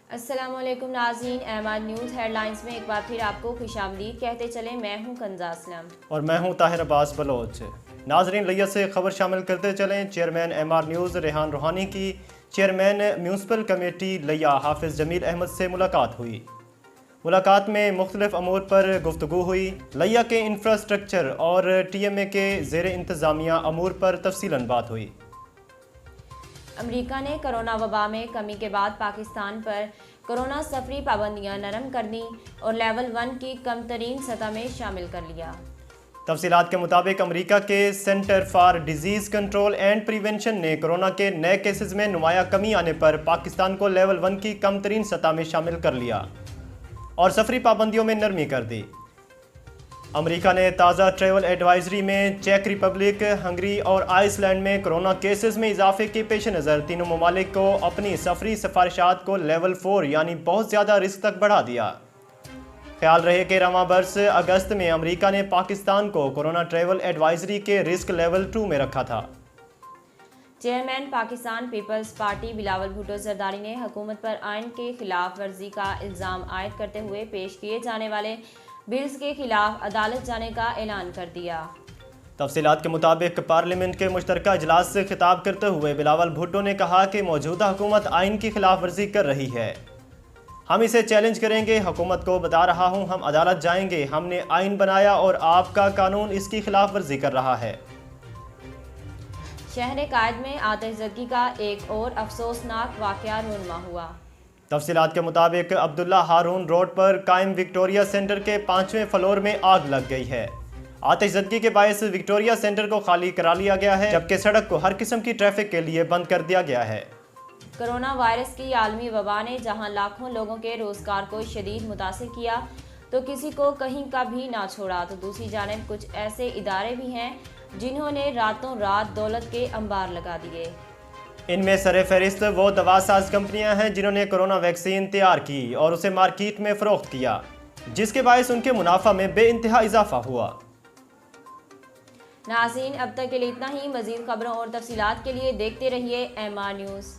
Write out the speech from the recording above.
السلام علیکم ناظرین، احمد نیوز ہیڈ لائنز میں ایک بار پھر آپ کو خوش آمدید کہتے چلیں۔ میں ہوں کنزا اسلم اور میں ہوں طاہر عباس بلوچ۔ ناظرین لیت سے خبر شامل کرتے چلیں۔ Chairman M R news Rehan Rohani کی چیئرمین میونسپل کمیٹی لیا حافظ جمیل احمد سے ملاقات ہوئی۔ ملاقات میں مختلف امور پر گفتگو ہوئی۔ لیا کے انفراسٹرکچر اور ٹی ایم اے کے زیر انتظامیہ امور پر تفصیلاً بات ہوئی۔ امریکہ نے کرونا وبا میں کمی کے بعد پاکستان پر کرونا سفری پابندیاں نرم کر دیں اور لیول 1 کی کم ترین سطح میں شامل کر لیا۔ تفصیلات کے مطابق امریکہ کے centre for disease control and prevention نے کرونا کے نئے کیسز میں نمایاں کمی آنے پر پاکستان کو لیول 1 کی کم ترین سطح میں شامل کر لیا اور سفری پابندیوں میں نرمی کر دی۔ امریکہ نے تازہ ٹریول ایڈوائزری میں چیک ریپبلک، ہنگری اور آئس لینڈ میں کرونا کیسز میں اضافے کے پیش نظر تینوں ممالک کو اپنی سفری سفارشات کو لیول 4 یعنی بہت زیادہ رسک تک بڑھا دیا۔ خیال رہے کہ رواں برس اگست میں امریکہ نے پاکستان کو کرونا ٹریول ایڈوائزری کے رسک لیول 2 میں رکھا تھا۔ Chairman Pakistan Peoples Party Bilawal Bhutto Zardari نے حکومت پر آئین کے خلاف ورزی کا الزام عائد کرتے ہوئے پیش کیے جانے والے بلز کے خلاف عدالت جانے کا اعلان کر دیا۔ تفصیلات کے مطابق پارلیمنٹ کے مشترکہ اجلاس سے خطاب کرتے ہوئے بلاول بھٹو نے کہا کہ موجودہ حکومت آئین کی خلاف ورزی کر رہی ہے۔ ہم اسے چیلنج کریں گے۔ حکومت کو بتا رہا ہوں ہم عدالت جائیں گے۔ ہم نے آئین بنایا اور آپ کا قانون اس کی خلاف ورزی کر رہا ہے۔ شہر قائد میں آتش زدگی کا ایک اور افسوسناک واقعہ رونما ہوا۔ تفصیلات کے مطابق عبداللہ ہارون روڈ پر قائم وکٹوریہ سینٹر کے 5ویں فلور میں آگ لگ گئی ہے۔ آتش زدگی کے باعث وکٹوریہ سینٹر کو خالی کرا لیا گیا ہے، جبکہ سڑک کو ہر قسم کی ٹریفک کے لیے بند کر دیا گیا ہے۔ کرونا وائرس کی عالمی وبا نے جہاں لاکھوں لوگوں کے روزگار کو شدید متاثر کیا تو کسی کو کہیں کا بھی نہ چھوڑا، تو دوسری جانب کچھ ایسے ادارے بھی ہیں جنہوں نے راتوں رات دولت کے انبار لگا دیے۔ ان میں سر فہرست وہ دوا ساز کمپنیاں ہیں جنہوں نے کرونا ویکسین تیار کی اور اسے مارکیٹ میں فروخت کیا، جس کے باعث ان کے منافع میں بے انتہا اضافہ ہوا۔ ناظرین اب تک کے لیے اتنا ہی۔ مزید خبروں اور تفصیلات کے لیے دیکھتے رہیے ایم آر نیوز۔